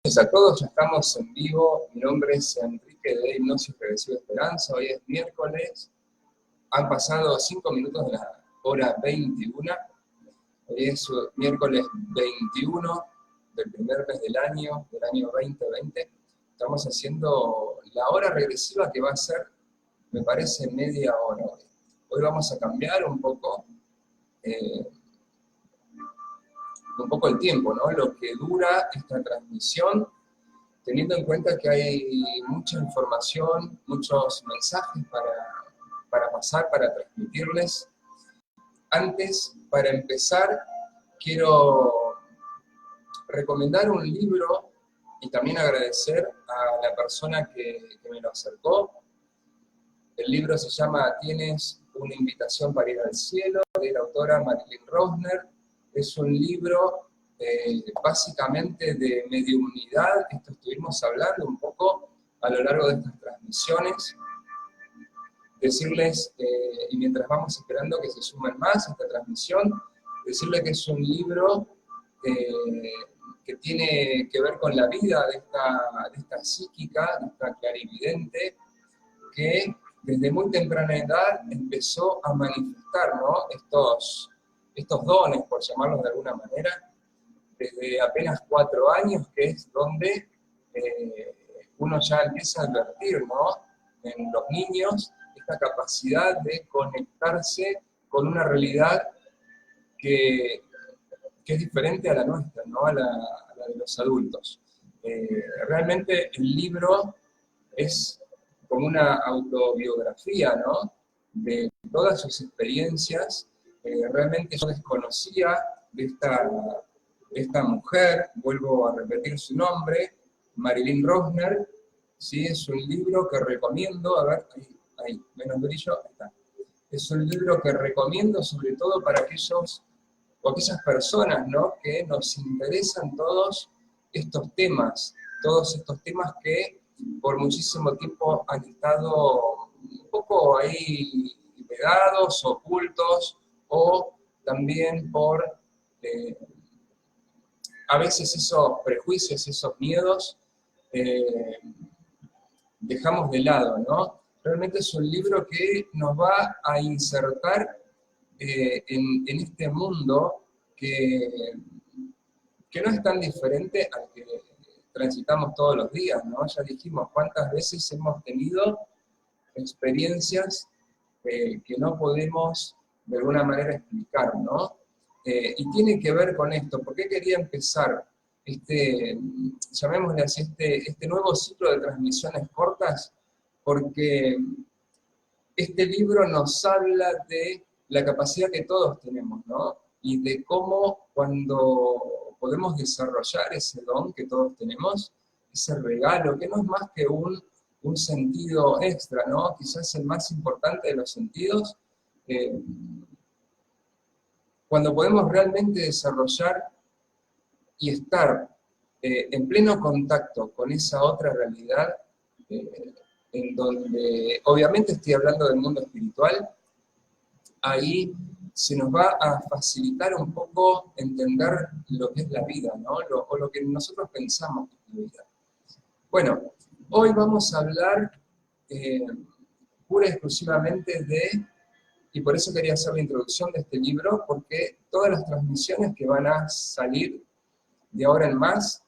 Gracias a todos, ya estamos en vivo. Mi nombre es Enrique de Hipnosis Regresiva Esperanza. Hoy es miércoles. Han pasado 5 minutos de la hora 21. Hoy es miércoles 21 del primer mes del año 2020. Estamos haciendo la hora regresiva que va a ser, me parece, media hora hoy. Hoy vamos a cambiar un poco el tiempo, ¿no? Lo que dura esta transmisión, teniendo en cuenta que hay mucha información, muchos mensajes para pasar, para transmitirles. Antes, para empezar, quiero recomendar un libro y también agradecer a la persona que me lo acercó. El libro se llama Tienes una invitación para ir al cielo, de la autora Marilyn Rosner. Es un libro básicamente de mediunidad. Esto estuvimos hablando un poco a lo largo de estas transmisiones. Decirles, y mientras vamos esperando que se sumen más a esta transmisión, decirles que es un libro que tiene que ver con la vida de esta psíquica, de esta clarividente, que desde muy temprana edad empezó a manifestar, ¿no? estos dones, por llamarlos de alguna manera, desde apenas 4 años, que es donde uno ya empieza a advertir, ¿no? En los niños, esta capacidad de conectarse con una realidad que es diferente a la nuestra, ¿no? a la de los adultos. Realmente el libro es como una autobiografía, ¿no? De todas sus experiencias. Realmente yo desconocía de esta mujer, vuelvo a repetir su nombre, Marilyn Rosner. ¿Sí? Es un libro que recomiendo, a ver, ahí, menos brillo, ahí está. Es un libro que recomiendo sobre todo para aquellas personas, ¿no? Que nos interesan todos estos temas que por muchísimo tiempo han estado un poco ahí pegados, ocultos, o también por a veces esos prejuicios, esos miedos, dejamos de lado, ¿no? Realmente es un libro que nos va a insertar en este mundo que no es tan diferente al que transitamos todos los días, ¿no? Ya dijimos cuántas veces hemos tenido experiencias que no podemos de alguna manera explicar, ¿no? Y tiene que ver con esto. ¿Por qué quería empezar llamémosle así, este nuevo ciclo de transmisiones cortas? Porque este libro nos habla de la capacidad que todos tenemos, ¿no? Y de cómo cuando podemos desarrollar ese don que todos tenemos, ese regalo, que no es más que un sentido extra, ¿no? Quizás el más importante de los sentidos, cuando podemos realmente desarrollar y estar en pleno contacto con esa otra realidad, en donde, obviamente estoy hablando del mundo espiritual, ahí se nos va a facilitar un poco entender lo que es la vida, ¿no? O lo que nosotros pensamos que es la vida. Bueno, hoy vamos a hablar pura y exclusivamente y por eso quería hacer la introducción de este libro, porque todas las transmisiones que van a salir de ahora en más,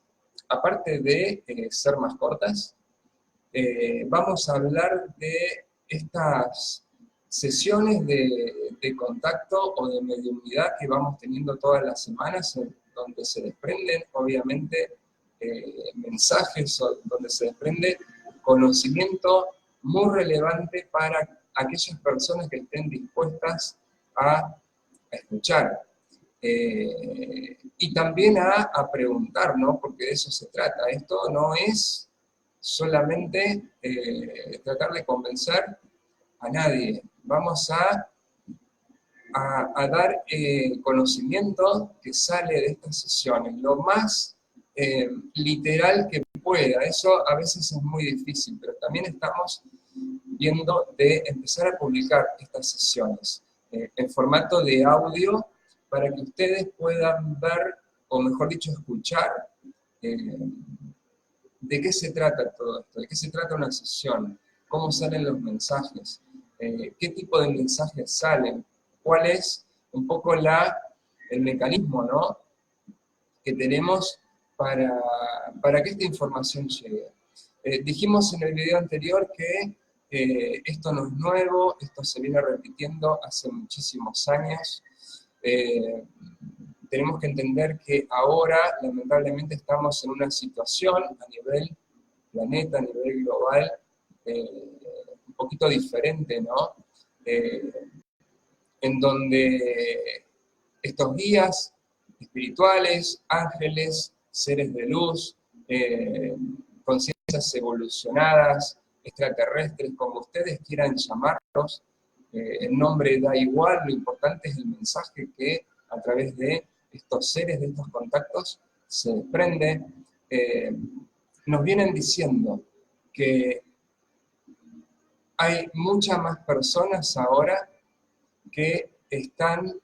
aparte de ser más cortas, vamos a hablar de estas sesiones de contacto o de mediunidad que vamos teniendo todas las semanas, donde se desprenden, obviamente, mensajes, donde se desprende conocimiento muy relevante para aquellas personas que estén dispuestas a escuchar. Y también a preguntar, ¿no? Porque de eso se trata. Esto no es solamente tratar de convencer a nadie. Vamos a dar conocimiento que sale de estas sesiones, lo más literal que pueda. Eso a veces es muy difícil, pero también estamos viendo de empezar a publicar estas sesiones en formato de audio para que ustedes puedan ver, o mejor dicho, escuchar ¿De qué se trata todo esto? ¿De qué se trata una sesión? ¿Cómo salen los mensajes? ¿Qué tipo de mensajes salen? ¿Cuál es un poco el mecanismo, ¿no?, que tenemos para que esta información llegue? Dijimos en el video anterior que esto no es nuevo, esto se viene repitiendo hace muchísimos años. Tenemos que entender que ahora, lamentablemente, estamos en una situación a nivel planeta, a nivel global, un poquito diferente, ¿no? En donde estos guías espirituales, ángeles, seres de luz, conciencias evolucionadas, extraterrestres, como ustedes quieran llamarlos, el nombre da igual, lo importante es el mensaje que a través de estos seres, de estos contactos, se desprende. Nos vienen diciendo que hay muchas más personas ahora que están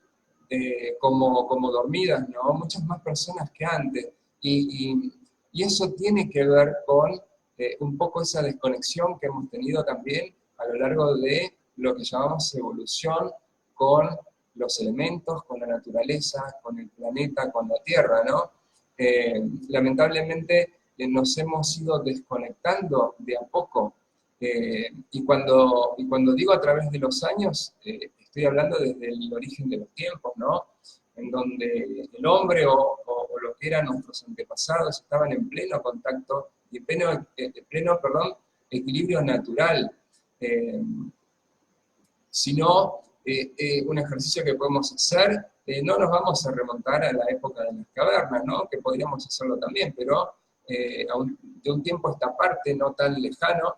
como dormidas, ¿no? Muchas más personas que antes. Y eso tiene que ver con un poco esa desconexión que hemos tenido también a lo largo de lo que llamamos evolución con los elementos, con la naturaleza, con el planeta, con la Tierra, ¿no? Lamentablemente nos hemos ido desconectando de a poco. Y cuando digo a través de los años, estoy hablando desde el origen de los tiempos, ¿no? En donde el hombre o lo que eran nuestros antepasados estaban en pleno contacto y pleno equilibrio natural. Sino un ejercicio que podemos hacer, no nos vamos a remontar a la época de las cavernas, ¿no?, que podríamos hacerlo también, pero de un tiempo a esta parte, no tan lejano,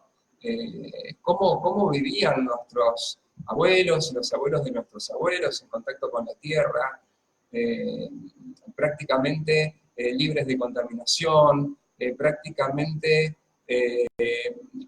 cómo vivían nuestros abuelos y los abuelos de nuestros abuelos en contacto con la tierra, prácticamente libres de contaminación, prácticamente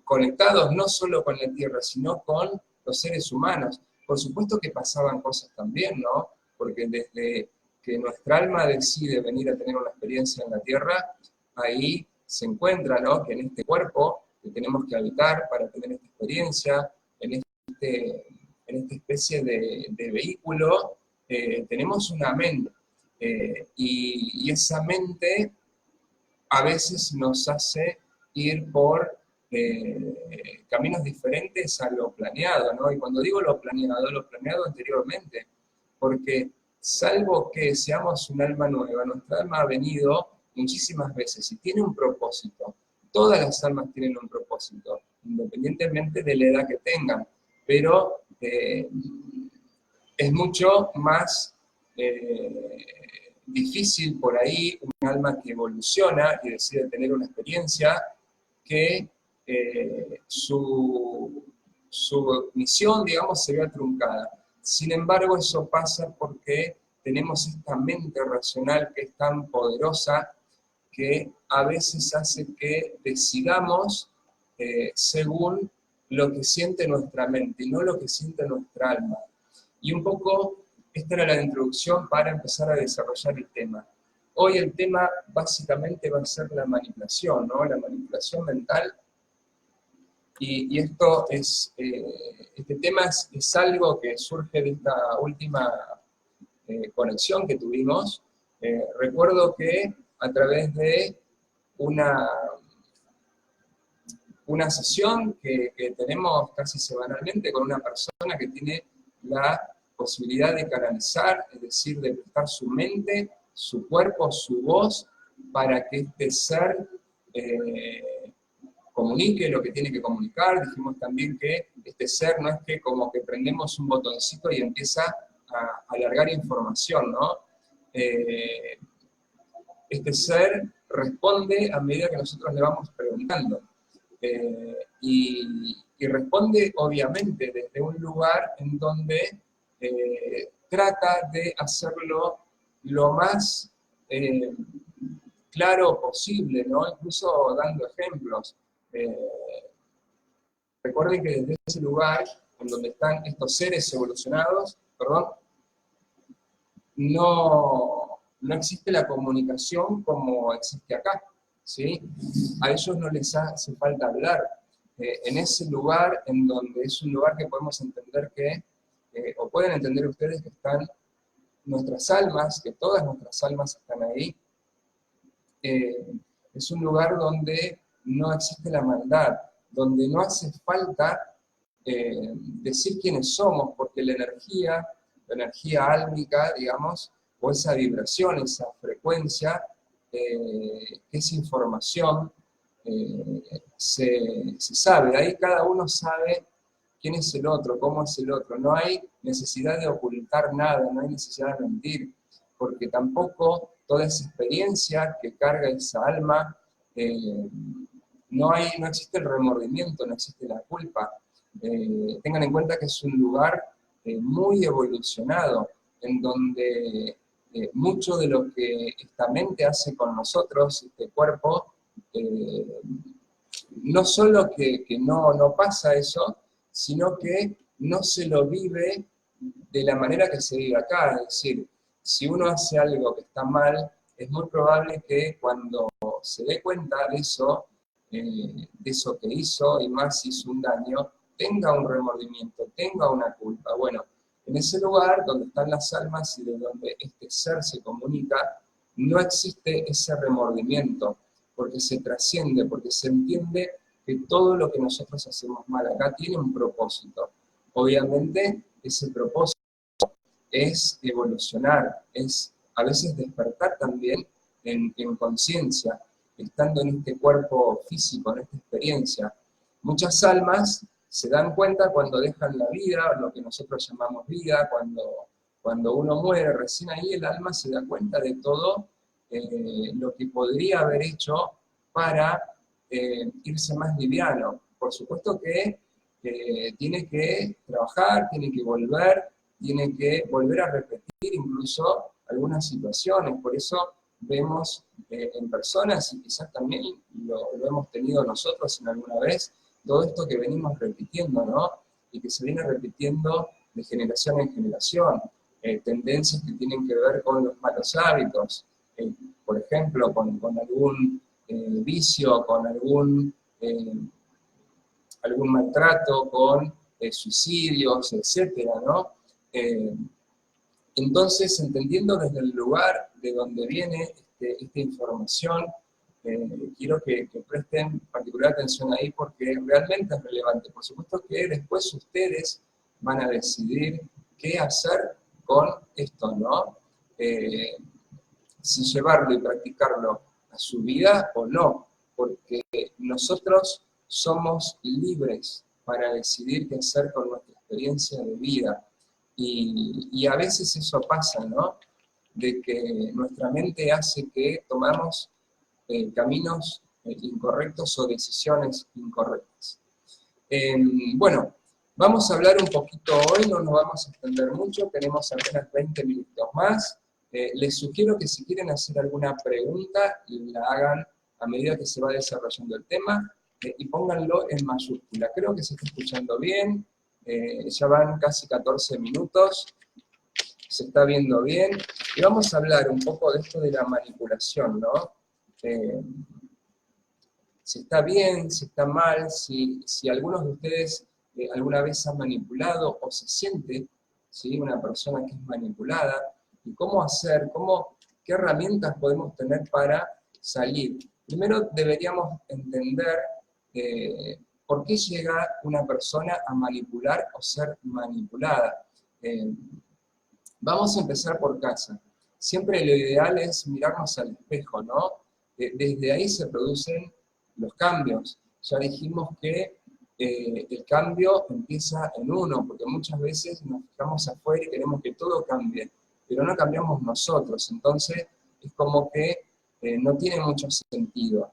conectados no solo con la tierra, sino con los seres humanos. Por supuesto que pasaban cosas también, ¿no? Porque desde que nuestra alma decide venir a tener una experiencia en la tierra, ahí se encuentra, ¿no?, que en este cuerpo que tenemos que habitar para tener esta experiencia, en esta especie de vehículo, tenemos una mente. Y esa mente a veces nos hace ir por caminos diferentes a lo planeado, ¿no? Y cuando digo lo planeado anteriormente, porque salvo que seamos un alma nueva, nuestra alma ha venido muchísimas veces y tiene un propósito. Todas las almas tienen un propósito, independientemente de la edad que tengan, pero es mucho más difícil por ahí un alma que evoluciona y decide tener una experiencia que su misión, digamos, se vea truncada. Sin embargo, eso pasa porque tenemos esta mente racional que es tan poderosa que a veces hace que decidamos según lo que siente nuestra mente y no lo que siente nuestra alma. Y un poco, esta era la introducción para empezar a desarrollar el tema. Hoy el tema básicamente va a ser la manipulación, ¿no? La manipulación mental. Y esto es, este tema es algo que surge de esta última conexión que tuvimos. Recuerdo que a través de una sesión que tenemos casi semanalmente con una persona que tiene la posibilidad de canalizar, es decir, de prestar su mente, su cuerpo, su voz, para que este ser comunique lo que tiene que comunicar. Dijimos también que este ser no es que como que prendemos un botoncito y empieza a alargar información, ¿no? Este ser responde a medida que nosotros le vamos preguntando. Y responde obviamente desde un lugar en donde trata de hacerlo lo más claro posible, ¿no? Incluso dando ejemplos. Recuerden que desde ese lugar, en donde están estos seres evolucionados, no existe la comunicación como existe acá, ¿sí? A ellos no les hace falta hablar. En ese lugar, en donde es un lugar que podemos entender que, o pueden entender ustedes que están nuestras almas, que todas nuestras almas están ahí, es un lugar donde no existe la maldad, donde no hace falta decir quiénes somos, porque la energía álmica, digamos, o esa vibración, esa frecuencia, esa información, se sabe, ahí cada uno sabe quién es el otro, cómo es el otro, no hay necesidad de ocultar nada, no hay necesidad de mentir, porque tampoco toda esa experiencia que carga esa alma, no existe el remordimiento, no existe la culpa. Tengan en cuenta que es un lugar muy evolucionado, en donde mucho de lo que esta mente hace con nosotros, este cuerpo, no solo que no pasa eso, sino que no se lo vive de la manera que se vive acá. Es decir, si uno hace algo que está mal, es muy probable que cuando se dé cuenta de eso que hizo, y más si hizo un daño, tenga un remordimiento, tenga una culpa. Bueno, en ese lugar donde están las almas y de donde este ser se comunica, no existe ese remordimiento, porque se trasciende, porque se entiende que todo lo que nosotros hacemos mal acá tiene un propósito. Obviamente, ese propósito es evolucionar, es a veces despertar también en conciencia, estando en este cuerpo físico, en esta experiencia. Muchas almas se dan cuenta cuando dejan la vida, lo que nosotros llamamos vida, cuando uno muere, recién ahí el alma se da cuenta de todo lo que podría haber hecho para irse más liviano. Por supuesto que tiene que trabajar, tiene que volver a repetir incluso algunas situaciones. Por eso vemos en personas, y quizás también lo hemos tenido nosotros en alguna vez, todo esto que venimos repitiendo, ¿no? Y que se viene repitiendo de generación en generación. Tendencias que tienen que ver con los malos hábitos, por ejemplo, con algún vicio, con algún maltrato, con suicidios, etcétera, ¿no? Entonces, entendiendo desde el lugar de donde viene esta información, quiero que presten particular atención ahí porque realmente es relevante. Por supuesto que después ustedes van a decidir qué hacer con esto, ¿no? Si llevarlo y practicarlo a su vida o no, porque nosotros somos libres para decidir qué hacer con nuestra experiencia de vida. Y a veces eso pasa, ¿no? De que nuestra mente hace que tomamos caminos incorrectos o decisiones incorrectas. Bueno, vamos a hablar un poquito hoy, no nos vamos a extender mucho, tenemos apenas 20 minutos más. Les sugiero que si quieren hacer alguna pregunta, la hagan a medida que se va desarrollando el tema, y pónganlo en mayúscula. Creo que se está escuchando bien, ya van casi 14 minutos, se está viendo bien, y vamos a hablar un poco de esto de la manipulación, ¿no? Si está bien, si está mal, si algunos de ustedes alguna vez han manipulado o se siente, ¿sí?, una persona que es manipulada, y cómo hacer, qué herramientas podemos tener para salir. Primero deberíamos entender por qué llega una persona a manipular o ser manipulada. Vamos a empezar por casa. Siempre lo ideal es mirarnos al espejo, ¿no? Desde ahí se producen los cambios. Ya dijimos que el cambio empieza en uno, porque muchas veces nos fijamos afuera y queremos que todo cambie, pero no cambiamos nosotros, entonces es como que no tiene mucho sentido.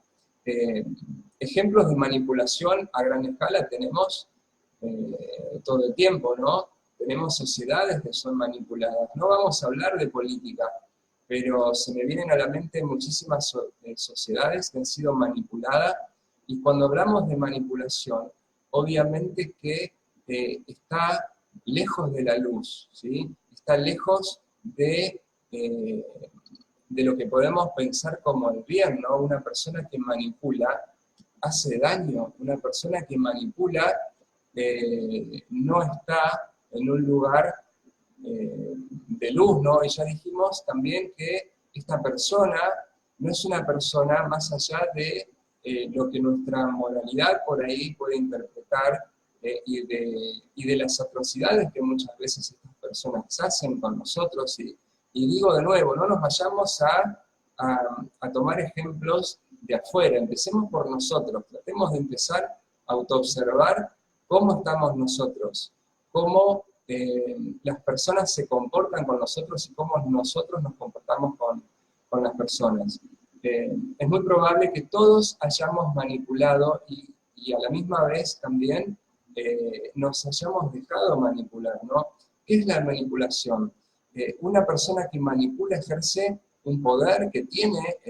Ejemplos de manipulación a gran escala tenemos todo el tiempo, ¿no? Tenemos sociedades que son manipuladas. No vamos a hablar de política, pero se me vienen a la mente muchísimas sociedades que han sido manipuladas, y cuando hablamos de manipulación, obviamente que está lejos de la luz, ¿sí? Está lejos de de lo que podemos pensar como el bien, ¿no? Una persona que manipula hace daño, una persona que manipula no está en un lugar de luz, ¿no? Y ya dijimos también que esta persona no es una persona más allá de lo que nuestra moralidad por ahí puede interpretar y de las atrocidades que muchas veces estas personas hacen con nosotros. Y digo de nuevo, no nos vayamos a tomar ejemplos de afuera, empecemos por nosotros, tratemos de empezar a autoobservar cómo estamos nosotros, cómo las personas se comportan con nosotros y cómo nosotros nos comportamos con las personas. Es muy probable que todos hayamos manipulado y a la misma vez también nos hayamos dejado manipular, ¿no? ¿Qué es la manipulación? Una persona que manipula ejerce un poder que tiene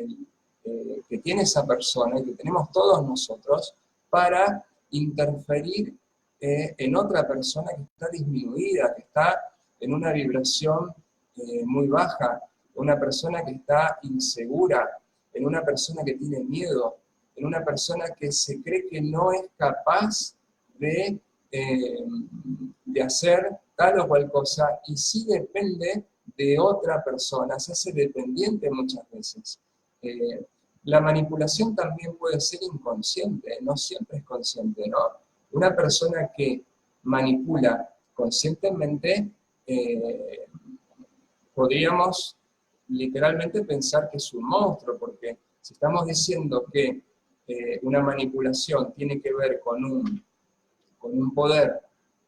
esa persona y que tenemos todos nosotros para interferir en otra persona que está disminuida, que está en una vibración muy baja, una persona que está insegura, en una persona que tiene miedo, en una persona que se cree que no es capaz de hacer tal o cual cosa, y sí depende de otra persona, se hace dependiente muchas veces. La manipulación también puede ser inconsciente, no siempre es consciente, ¿no? Una persona que manipula conscientemente, podríamos literalmente pensar que es un monstruo, porque si estamos diciendo que una manipulación tiene que ver con un poder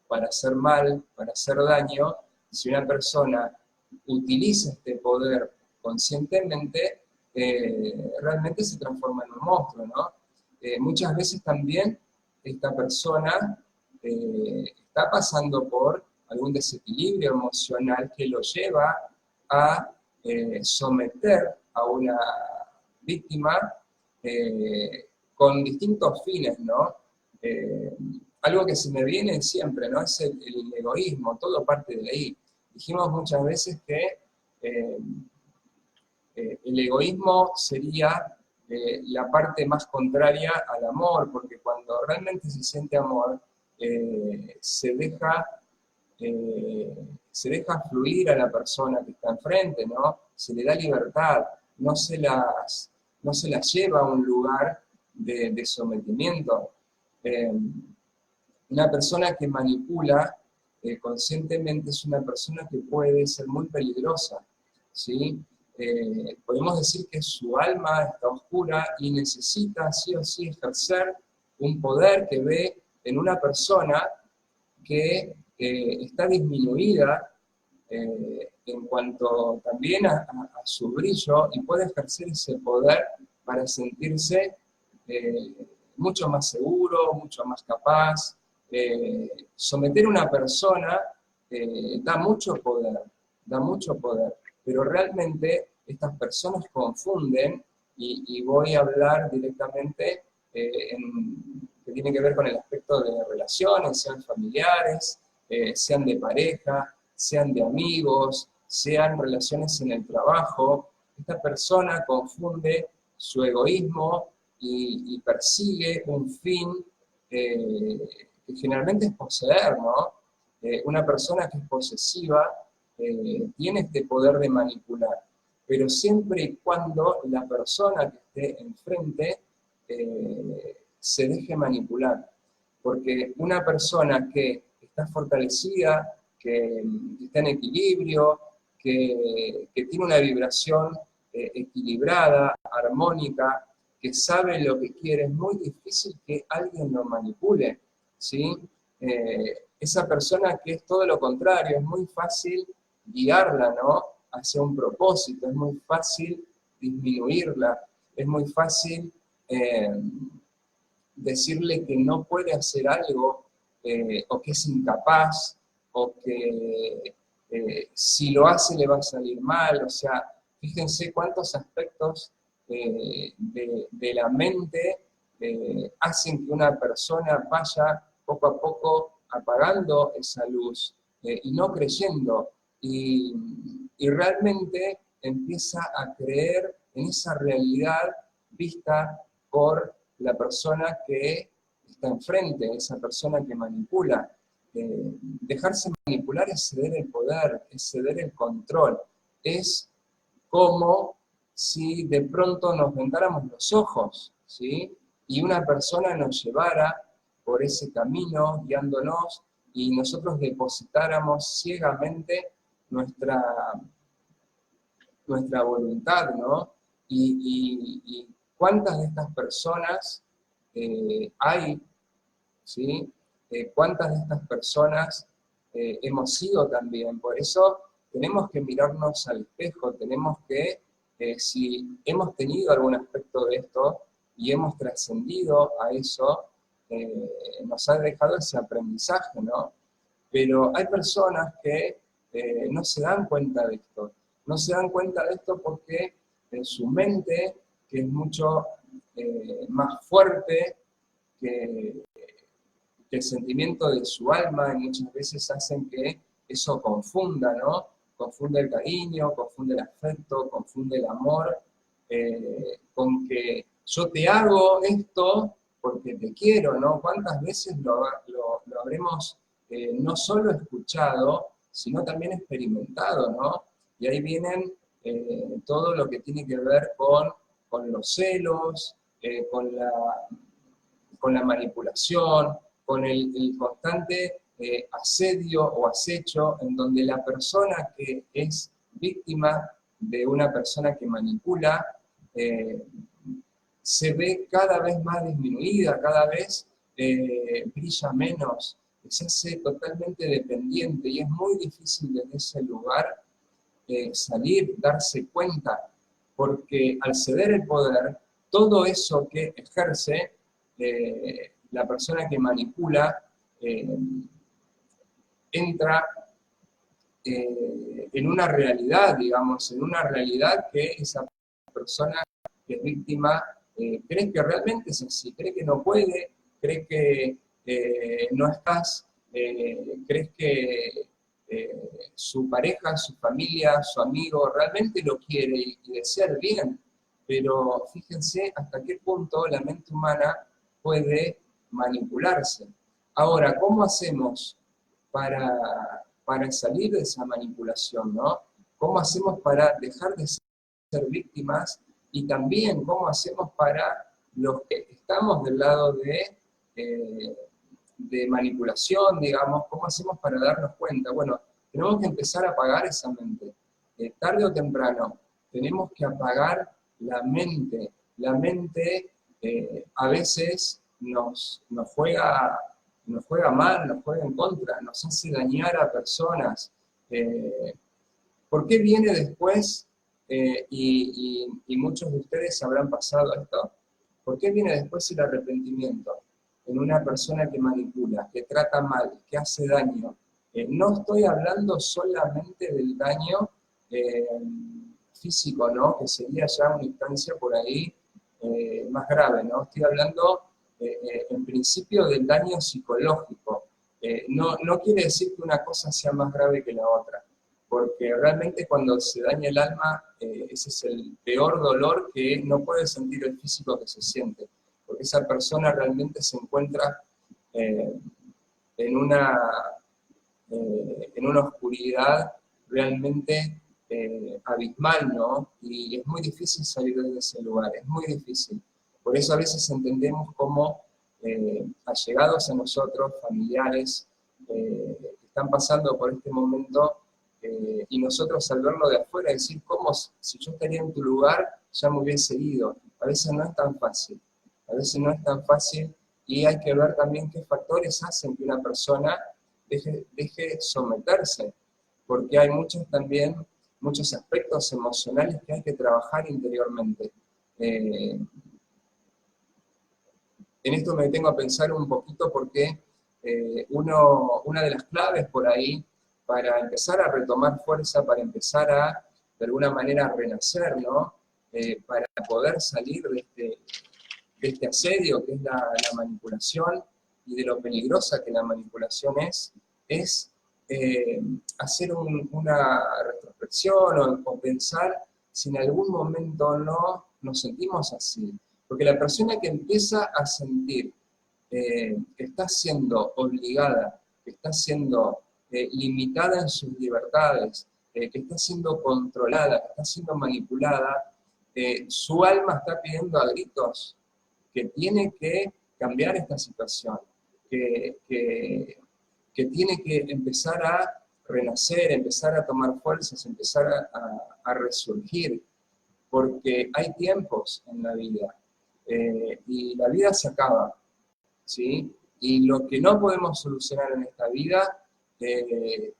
para hacer mal, para hacer daño, si una persona utiliza este poder conscientemente, realmente se transforma en un monstruo, ¿no? Muchas veces también esta persona está pasando por algún desequilibrio emocional que lo lleva a someter a una víctima con distintos fines, ¿no? Algo que se me viene siempre, ¿no? Es el egoísmo, todo parte de ahí. Dijimos muchas veces que el egoísmo sería la parte más contraria al amor, porque cuando realmente se siente amor, se deja fluir a la persona que está enfrente, ¿no? Se le da libertad, no se las lleva a un lugar de sometimiento. Una persona que manipula conscientemente es una persona que puede ser muy peligrosa, ¿sí? Podemos decir que su alma está oscura y necesita sí o sí ejercer un poder que ve en una persona que está disminuida en cuanto también a su brillo, y puede ejercer ese poder para sentirse mucho más seguro, mucho más capaz. Someter a una persona da mucho poder, pero realmente estas personas confunden, y voy a hablar directamente que tiene que ver con el aspecto de relaciones, sean familiares, sean de pareja, sean de amigos, sean relaciones en el trabajo. Esta persona confunde su egoísmo y persigue un fin que generalmente es poseer, ¿no? Una persona que es posesiva tiene este poder de manipular, pero siempre y cuando la persona que esté enfrente se deje manipular, porque una persona que está fortalecida, que está en equilibrio, que tiene una vibración equilibrada, armónica, que sabe lo que quiere, es muy difícil que alguien lo manipule, ¿sí? Esa persona que es todo lo contrario, es muy fácil guiarla, ¿no? Hacia un propósito, es muy fácil disminuirla, es muy fácil decirle que no puede hacer algo, o que es incapaz, o que si lo hace le va a salir mal. O sea, fíjense cuántos aspectos de la mente hacen que una persona vaya poco a poco apagando esa luz y no creyendo. Y realmente empieza a creer en esa realidad vista por la persona que está enfrente, esa persona que manipula. Dejarse manipular es ceder el poder, es ceder el control, es como si de pronto nos vendáramos los ojos, ¿sí? Y una persona nos llevara por ese camino, guiándonos, y nosotros depositáramos ciegamente nuestra voluntad, ¿no? Y cuántas de estas personas hay, ¿sí? Cuántas de estas personas hemos sido también. Por eso tenemos que mirarnos al espejo, tenemos que, si hemos tenido algún aspecto de esto y hemos trascendido a eso, nos ha dejado ese aprendizaje, ¿no? Pero hay personas que no se dan cuenta de esto. No se dan cuenta de esto porque su mente, que es mucho más fuerte que el sentimiento de su alma, y muchas veces hacen que eso confunda, ¿no? Confunde el cariño, confunde el afecto, confunde el amor, con que yo te hago esto porque te quiero, ¿no? ¿Cuántas veces lo habremos no solo escuchado, sino también experimentado, ¿no? Y ahí vienen todo lo que tiene que ver con los celos, con la manipulación, con el constante asedio o acecho, en donde la persona que es víctima de una persona que manipula se ve cada vez más disminuida, cada vez brilla menos, se hace totalmente dependiente, y es muy difícil desde ese lugar salir, darse cuenta, porque al ceder el poder, todo eso que ejerce la persona que manipula entra en una realidad, digamos, en una realidad que esa persona que es víctima cree que realmente es así, cree que no puede, cree que no estás, crees que su pareja, su familia, su amigo realmente lo quiere y desea el bien, pero fíjense hasta qué punto la mente humana puede manipularse. Ahora, ¿cómo hacemos para salir de esa manipulación, ¿no? ¿Cómo hacemos para dejar de ser víctimas? Y también, ¿cómo hacemos para los que estamos del lado de manipulación, digamos, cómo hacemos para darnos cuenta? Bueno, tenemos que empezar a apagar esa mente. Tarde o temprano, tenemos que apagar la mente. La mente a veces nos juega mal, nos juega en contra, nos hace dañar a personas. ¿Por qué viene después, y muchos de ustedes habrán pasado esto, por qué viene después el arrepentimiento en una persona que manipula, que trata mal, que hace daño? No estoy hablando solamente del daño físico, ¿no? Que sería ya una instancia por ahí más grave, ¿no? Estoy hablando en principio del daño psicológico. No quiere decir que una cosa sea más grave que la otra, porque realmente cuando se daña el alma, ese es el peor dolor que no puede sentir el físico que se siente, porque esa persona realmente se encuentra en una oscuridad realmente abismal, ¿no? Y es muy difícil salir de ese lugar, es muy difícil. Por eso a veces entendemos como allegados a nosotros, familiares, que están pasando por este momento, y nosotros al verlo de afuera, decir, ¿cómo si yo estaría en tu lugar, ya me hubiese ido? A veces no es tan fácil, a veces no es tan fácil, y hay que ver también qué factores hacen que una persona deje someterse, porque hay muchos aspectos emocionales que hay que trabajar interiormente. En esto me detengo a pensar un poquito porque una de las claves por ahí para empezar a retomar fuerza, para empezar a, de alguna manera, renacer, ¿no? Para poder salir de este asedio que es la manipulación y de lo peligrosa que la manipulación es hacer una retrospección o pensar si en algún momento no nos sentimos así. Porque la persona que empieza a sentir que está siendo obligada, que está siendo limitada en sus libertades, que está siendo controlada, que está siendo manipulada, su alma está pidiendo a gritos que tiene que cambiar esta situación, que tiene que empezar a renacer, empezar a tomar fuerzas, empezar a resurgir, porque hay tiempos en la vida, y la vida se acaba, ¿sí? Y lo que no podemos solucionar en esta vida,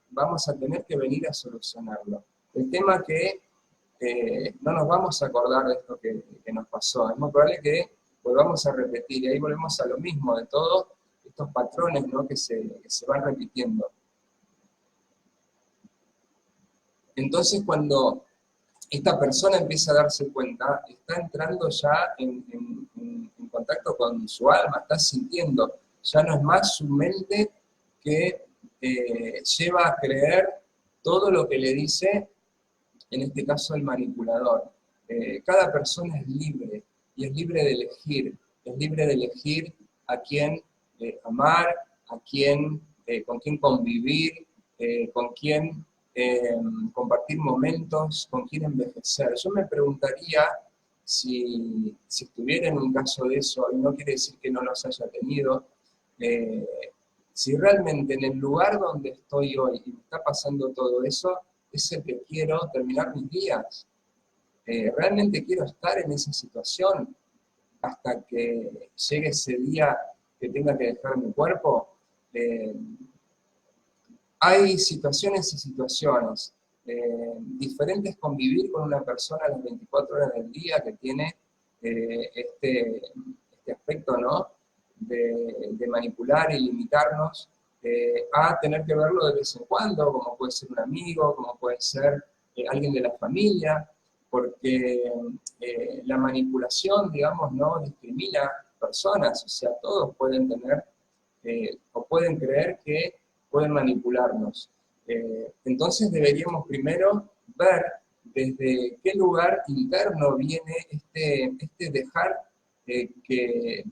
vamos a tener que venir a solucionarlo. El tema que no nos vamos a acordar de esto que nos pasó, es muy probable que volvamos a repetir, y ahí volvemos a lo mismo, de todos estos patrones, ¿no?, que se van repitiendo. Entonces, cuando esta persona empieza a darse cuenta, está entrando ya en contacto con su alma, está sintiendo, ya no es más su mente que lleva a creer todo lo que le dice, en este caso el manipulador. Cada persona es libre, y es libre de elegir a quién amar, con quién convivir, con quién compartir momentos, con quién envejecer. Yo me preguntaría si estuviera en un caso de eso, y no quiere decir que no los haya tenido, si realmente en el lugar donde estoy hoy y me está pasando todo eso, es el que quiero terminar mis días. Realmente quiero estar en esa situación hasta que llegue ese día que tenga que dejar mi cuerpo. Hay situaciones y situaciones. Diferentes convivir con una persona las 24 horas del día que tiene este aspecto, ¿no?, de manipular y limitarnos, a tener que verlo de vez en cuando, como puede ser un amigo, como puede ser alguien de la familia, porque la manipulación, digamos, no discrimina personas, o sea, todos pueden tener o pueden creer que pueden manipularnos. Entonces deberíamos primero ver desde qué lugar interno viene este dejar que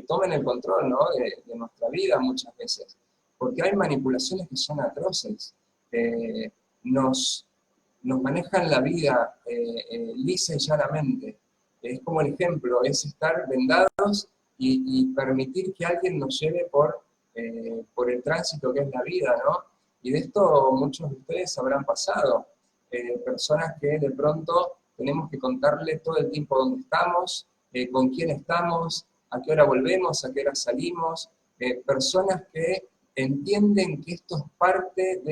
tomen el control, ¿no?, de nuestra vida muchas veces. Porque hay manipulaciones que son atroces. Nos manejan la vida lisa y llanamente. Es como el ejemplo, es estar vendados y permitir que alguien nos lleve por el tránsito que es la vida, ¿no? Y de esto muchos de ustedes habrán pasado. Personas que de pronto tenemos que contarle todo el tiempo dónde estamos, con quién estamos, a qué hora volvemos, a qué hora salimos. Personas que entienden que esto es parte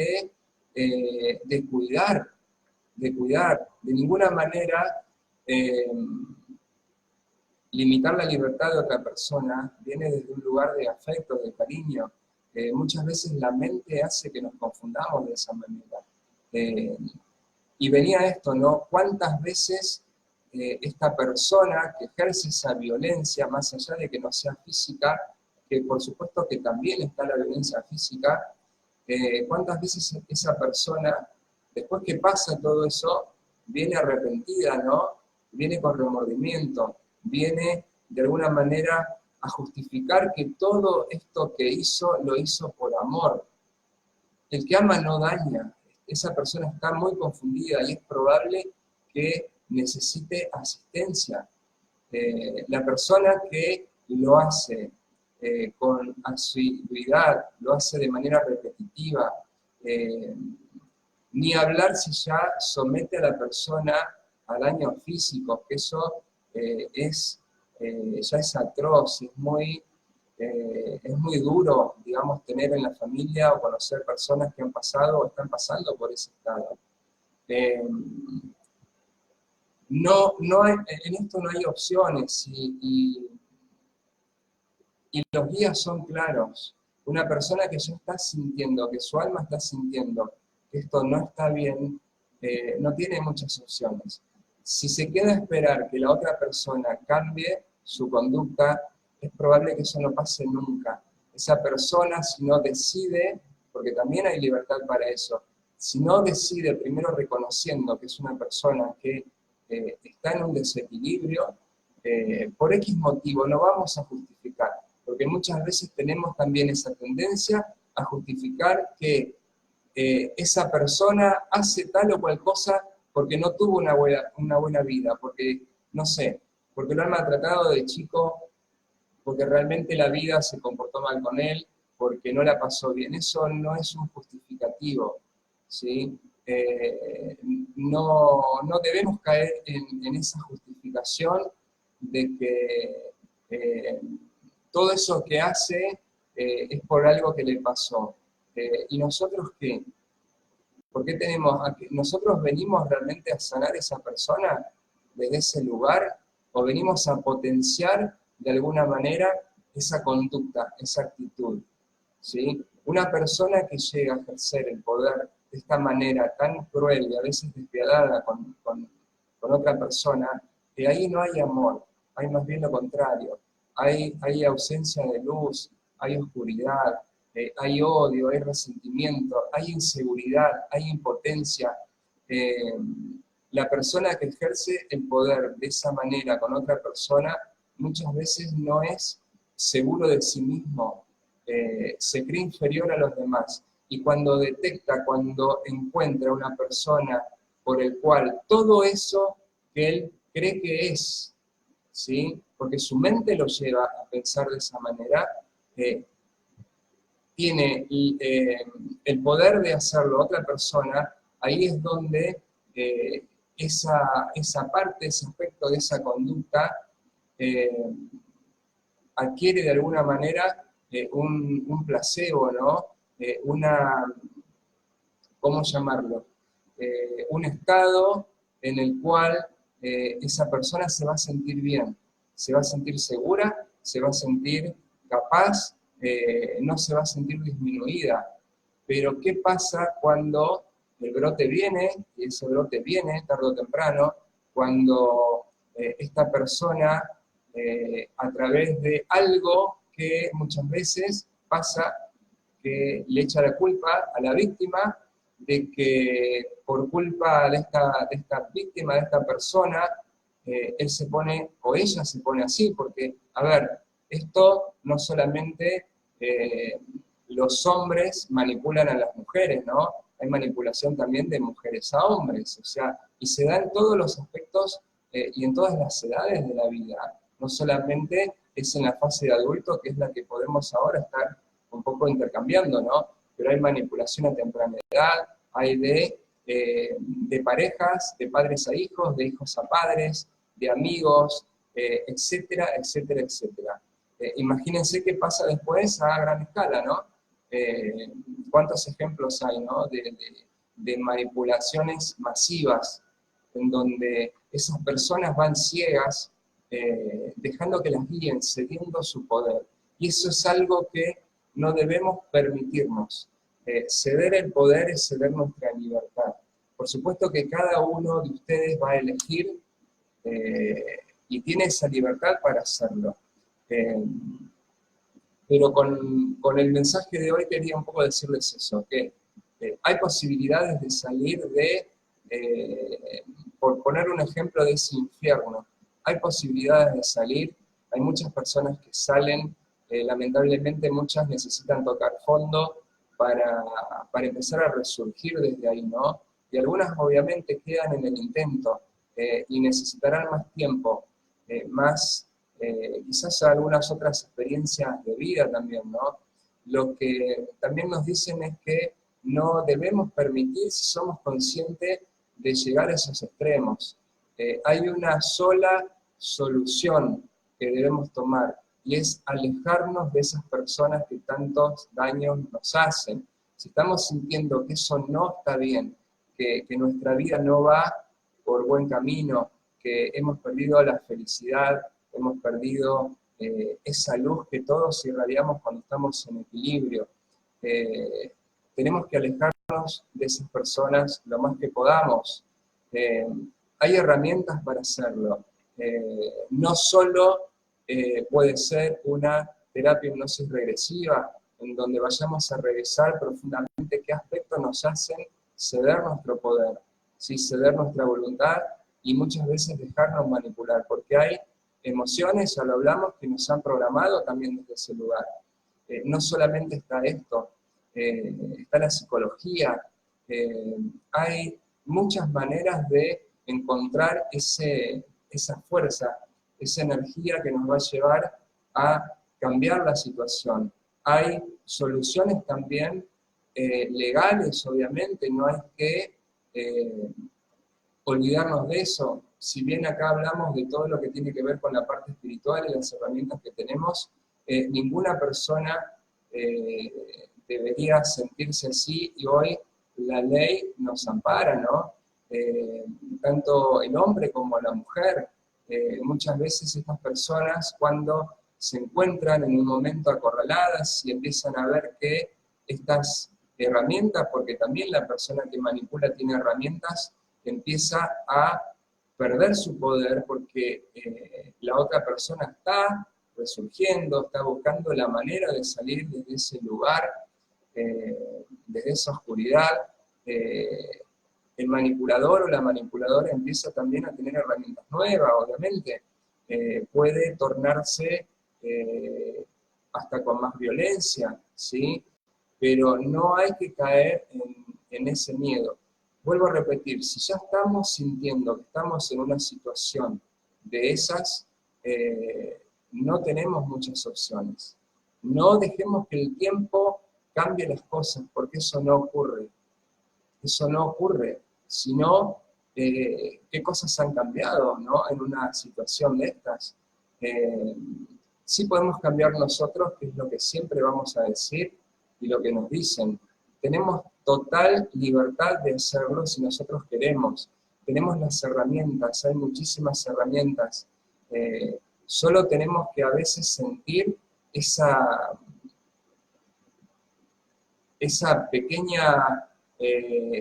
de cuidar, de ninguna manera limitar la libertad de otra persona viene desde un lugar de afecto, de cariño. Muchas veces la mente hace que nos confundamos de esa manera. Y venía esto, ¿no? ¿Cuántas veces esta persona que ejerce esa violencia, más allá de que no sea física, que por supuesto que también está la violencia física, cuántas veces esa persona, después que pasa todo eso, viene arrepentida, ¿no? Viene con remordimiento, viene de alguna manera a justificar que todo esto que hizo, lo hizo por amor. El que ama no daña. Esa persona está muy confundida y es probable que necesite asistencia. La persona que lo hace con asiduidad, lo hace de manera repetitiva, ni hablar si ya somete a la persona a daño físico, que eso ya es atroz, es muy duro, digamos, tener en la familia o conocer personas que han pasado o están pasando por ese estado. En esto no hay opciones y los guías son claros. Una persona que ya está sintiendo, que su alma está sintiendo que esto no está bien, no tiene muchas opciones. Si se queda a esperar que la otra persona cambie su conducta, es probable que eso no pase nunca. Esa persona, si no decide, porque también hay libertad para eso, si no decide primero reconociendo que es una persona que está en un desequilibrio, por X motivo no vamos a justificar, porque muchas veces tenemos también esa tendencia a justificar que esa persona hace tal o cual cosa porque no tuvo una buena vida, porque, no sé, porque lo han maltratado de chico, porque realmente la vida se comportó mal con él, porque no la pasó bien. Eso no es un justificativo, ¿sí? No debemos caer en esa justificación de que todo eso que hace es por algo que le pasó. ¿Y nosotros qué? ¿Por qué nosotros venimos realmente a sanar a esa persona desde ese lugar? ¿O venimos a potenciar de alguna manera esa conducta, esa actitud? ¿Sí? Una persona que llega a ejercer el poder de esta manera tan cruel y a veces despiadada con otra persona, que ahí no hay amor, hay más bien lo contrario. Hay ausencia de luz, hay oscuridad, hay odio, hay resentimiento, hay inseguridad, hay impotencia. La persona que ejerce el poder de esa manera con otra persona muchas veces no es seguro de sí mismo, se cree inferior a los demás. Y cuando detecta, cuando encuentra una persona por el cual todo eso que él cree que es, ¿sí? Porque su mente lo lleva a pensar de esa manera, tiene el poder de hacerlo otra persona, ahí es donde esa parte, ese aspecto de esa conducta adquiere de alguna manera un placebo, ¿no? ¿Cómo llamarlo? Un estado en el cual esa persona se va a sentir bien, se va a sentir segura, se va a sentir capaz, no se va a sentir disminuida. Pero ¿qué pasa cuando el brote viene, y ese brote viene tarde o temprano, cuando esta persona, a través de algo que muchas veces pasa, que le echa la culpa a la víctima, de que por culpa de esta víctima, de esta persona, él se pone, o ella se pone así, porque, a ver, esto no solamente los hombres manipulan a las mujeres, ¿no? Hay manipulación también de mujeres a hombres, o sea, y se da en todos los aspectos y en todas las edades de la vida, no solamente es en la fase de adulto, que es la que podemos ahora estar un poco intercambiando, ¿no? Pero hay manipulación a temprana edad, hay de parejas, de padres a hijos, de hijos a padres, de amigos, etcétera, etcétera, etcétera. Imagínense qué pasa después a gran escala, ¿no? ¿Cuántos ejemplos hay, ¿no? De manipulaciones masivas, en donde esas personas van ciegas, dejando que las guíen, cediendo su poder. Y eso es algo que no debemos permitirnos. Ceder el poder es ceder nuestra libertad. Por supuesto que cada uno de ustedes va a elegir y tiene esa libertad para hacerlo. Pero con el mensaje de hoy quería un poco decirles eso, que hay posibilidades de salir por poner un ejemplo de ese infierno, hay posibilidades de salir, hay muchas personas que salen, lamentablemente muchas necesitan tocar fondo para empezar a resurgir desde ahí, ¿no? Y algunas obviamente quedan en el intento y necesitarán más tiempo, quizás algunas otras experiencias de vida también, ¿no? Lo que también nos dicen es que no debemos permitir, si somos conscientes, de llegar a esos extremos. Hay una sola solución que debemos tomar, y es alejarnos de esas personas que tantos daños nos hacen. Si estamos sintiendo que eso no está bien, que nuestra vida no va por buen camino, que hemos perdido la felicidad, hemos perdido esa luz que todos irradiamos cuando estamos en equilibrio, tenemos que alejarnos de esas personas lo más que podamos. Hay herramientas para hacerlo. No solo puede ser una terapia hipnosis regresiva, en donde vayamos a revisar profundamente qué aspectos nos hacen ceder nuestro poder, ¿sí? Ceder nuestra voluntad y muchas veces dejarnos manipular, porque hay emociones, ya lo hablamos, que nos han programado también desde ese lugar. No solamente está esto, está la psicología, hay muchas maneras de encontrar esa fuerza, esa energía que nos va a llevar a cambiar la situación. Hay soluciones también legales, obviamente, no hay que olvidarnos de eso. Si bien acá hablamos de todo lo que tiene que ver con la parte espiritual y las herramientas que tenemos, ninguna persona debería sentirse así, y hoy la ley nos ampara, ¿no? Tanto el hombre como la mujer. Muchas veces estas personas, cuando se encuentran en un momento acorraladas y empiezan a ver que estas herramientas, porque también la persona que manipula tiene herramientas, empieza a perder su poder porque la otra persona está resurgiendo, está buscando la manera de salir desde ese lugar, desde esa oscuridad. El manipulador o la manipuladora empieza también a tener herramientas nuevas, obviamente. Puede tornarse hasta con más violencia, ¿sí? Pero no hay que caer en ese miedo. Vuelvo a repetir, si ya estamos sintiendo que estamos en una situación de esas, no tenemos muchas opciones. No dejemos que el tiempo cambie las cosas, porque eso no ocurre. Eso no ocurre, sino qué cosas han cambiado, ¿no? En una situación de estas. Sí podemos cambiar nosotros, que es lo que siempre vamos a decir, y lo que nos dicen. Tenemos total libertad de hacerlo si nosotros queremos. Tenemos las herramientas, hay muchísimas herramientas. Solo tenemos que a veces sentir esa pequeña,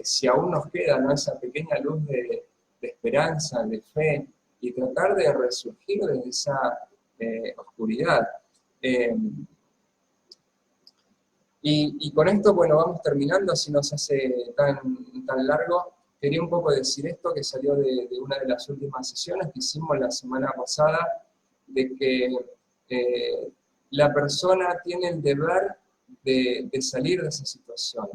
si aún nos queda, ¿no? Esa pequeña luz de esperanza, de fe, y tratar de resurgir desde esa oscuridad. Y con esto, bueno, vamos terminando, así no se hace tan largo. Quería un poco decir esto, que salió de una de las últimas sesiones que hicimos la semana pasada, de que la persona tiene el deber de salir de esa situación.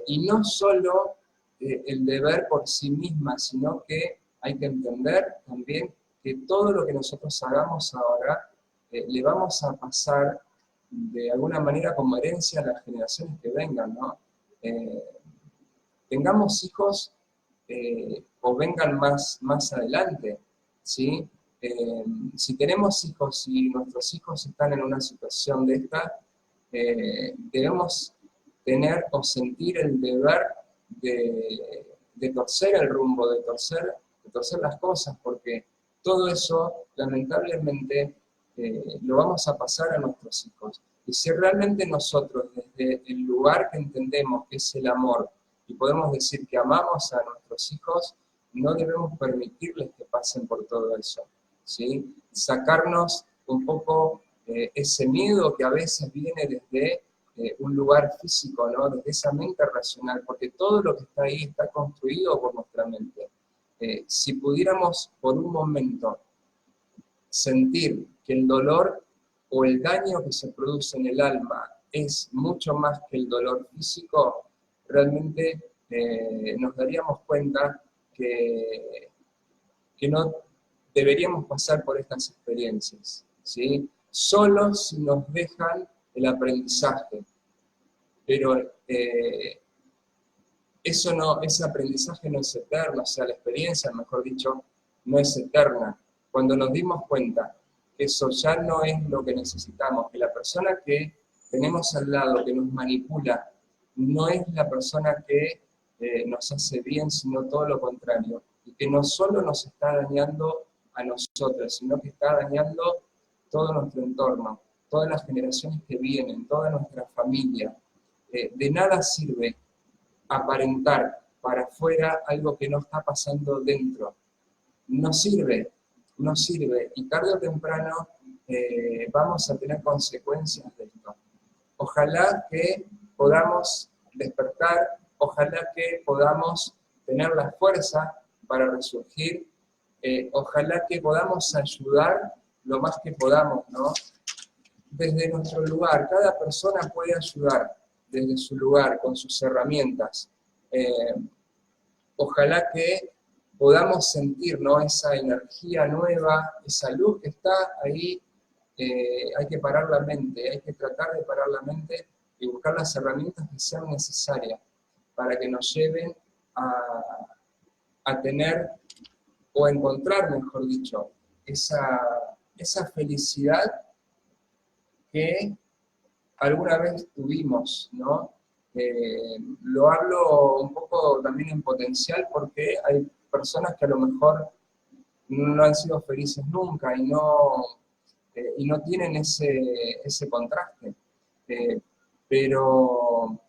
Y no solo el deber por sí misma, sino que hay que entender también que todo lo que nosotros hagamos ahora le vamos a pasar de alguna manera como herencia a las generaciones que vengan, ¿no? Tengamos hijos o vengan más adelante, ¿sí? Si tenemos hijos y nuestros hijos están en una situación de esta, debemos tener o sentir el deber de torcer el rumbo, de torcer las cosas, porque todo eso, lamentablemente, lo vamos a pasar a nuestros hijos. Y si realmente nosotros, desde el lugar que entendemos que es el amor, y podemos decir que amamos a nuestros hijos, no debemos permitirles que pasen por todo eso, ¿sí? Sacarnos un poco ese miedo que a veces viene desde un lugar físico, ¿no? Desde esa mente racional, porque todo lo que está ahí está construido por nuestra mente. Si pudiéramos por un momento sentir que el dolor o el daño que se produce en el alma es mucho más que el dolor físico, realmente nos daríamos cuenta que no deberíamos pasar por estas experiencias, ¿sí? Solo si nos dejan el aprendizaje, pero ese aprendizaje no es eterno, o sea, la experiencia, mejor dicho, no es eterna. Cuando nos dimos cuenta que eso ya no es lo que necesitamos, que la persona que tenemos al lado, que nos manipula, no es la persona que nos hace bien, sino todo lo contrario, y que no solo nos está dañando a nosotros, sino que está dañando todo nuestro entorno, todas las generaciones que vienen, toda nuestra familia. De nada sirve aparentar para afuera algo que no está pasando dentro. No sirve, y tarde o temprano vamos a tener consecuencias de esto. Ojalá que podamos despertar ojalá que podamos tener la fuerza para resurgir, ojalá que podamos ayudar lo más que podamos, ¿no? Desde nuestro lugar, cada persona puede ayudar desde su lugar, con sus herramientas. Ojalá que podamos sentir, ¿no?, esa energía nueva, esa luz que está ahí. Hay que parar la mente, hay que tratar de parar la mente y buscar las herramientas que sean necesarias para que nos lleven a tener, o a encontrar, mejor dicho, esa felicidad que alguna vez tuvimos, ¿no? Lo hablo un poco también en potencial porque hay personas que a lo mejor no han sido felices nunca y no tienen ese contraste. Pero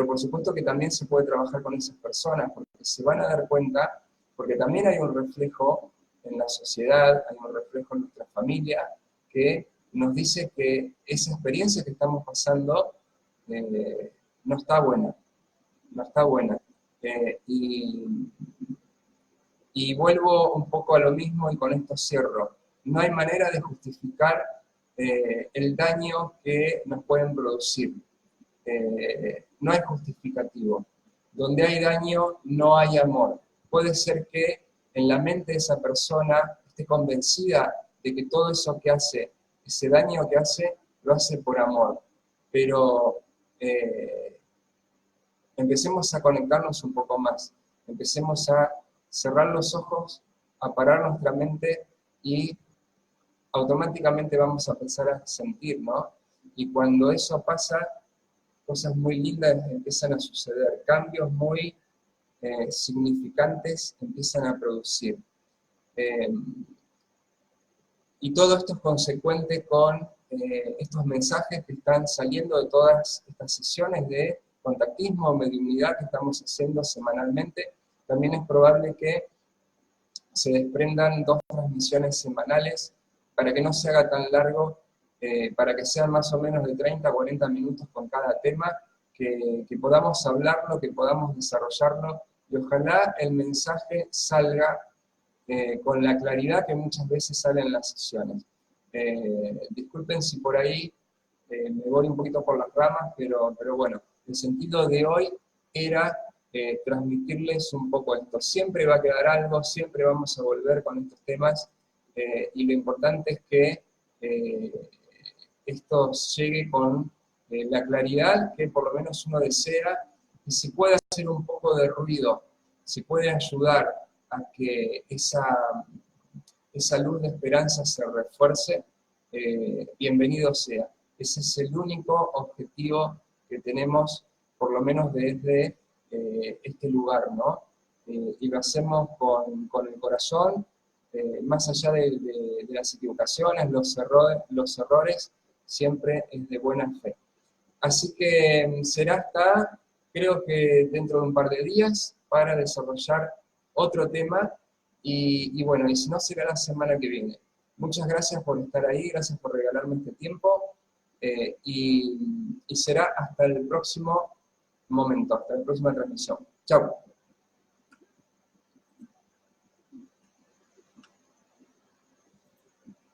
por supuesto que también se puede trabajar con esas personas, porque se van a dar cuenta, porque también hay un reflejo en la sociedad, hay un reflejo en nuestra familia, que nos dice que esa experiencia que estamos pasando no está buena, no está buena. Y vuelvo un poco a lo mismo y con esto cierro. No hay manera de justificar el daño que nos pueden producir. No hay justificativo. Donde hay daño, no hay amor. Puede ser que en la mente de esa persona esté convencida de que todo eso que hace, ese daño que hace, lo hace por amor. Pero empecemos a conectarnos un poco más. Empecemos a cerrar los ojos, a parar nuestra mente y automáticamente vamos a empezar a sentir, ¿no? Y cuando eso pasa, cosas muy lindas empiezan a suceder, cambios muy significantes empiezan a producir. Y todo esto es consecuente con estos mensajes que están saliendo de todas estas sesiones de contactismo o mediunidad que estamos haciendo semanalmente. También es probable que se desprendan 2 transmisiones semanales para que no se haga tan largo, para que sean más o menos de 30 a 40 minutos con cada tema, que podamos hablarlo, que podamos desarrollarlo, y ojalá el mensaje salga con la claridad que muchas veces sale en las sesiones. Disculpen si por ahí me voy un poquito por las ramas, pero bueno, el sentido de hoy era transmitirles un poco esto. Siempre va a quedar algo, siempre vamos a volver con estos temas, y lo importante es que esto llegue con la claridad que por lo menos uno desea, y si puede hacer un poco de ruido, si puede ayudar a que esa luz de esperanza se refuerce, bienvenido sea. Ese es el único objetivo que tenemos, por lo menos desde este lugar, ¿no? Y lo hacemos con el corazón, más allá de las equivocaciones, los errores, siempre es de buena fe. Así que será hasta, creo que dentro de un par de días, para desarrollar otro tema, y bueno, y si no, será la semana que viene. Muchas gracias por estar ahí, gracias por regalarme este tiempo, y será hasta el próximo momento, hasta la próxima transmisión. Chao.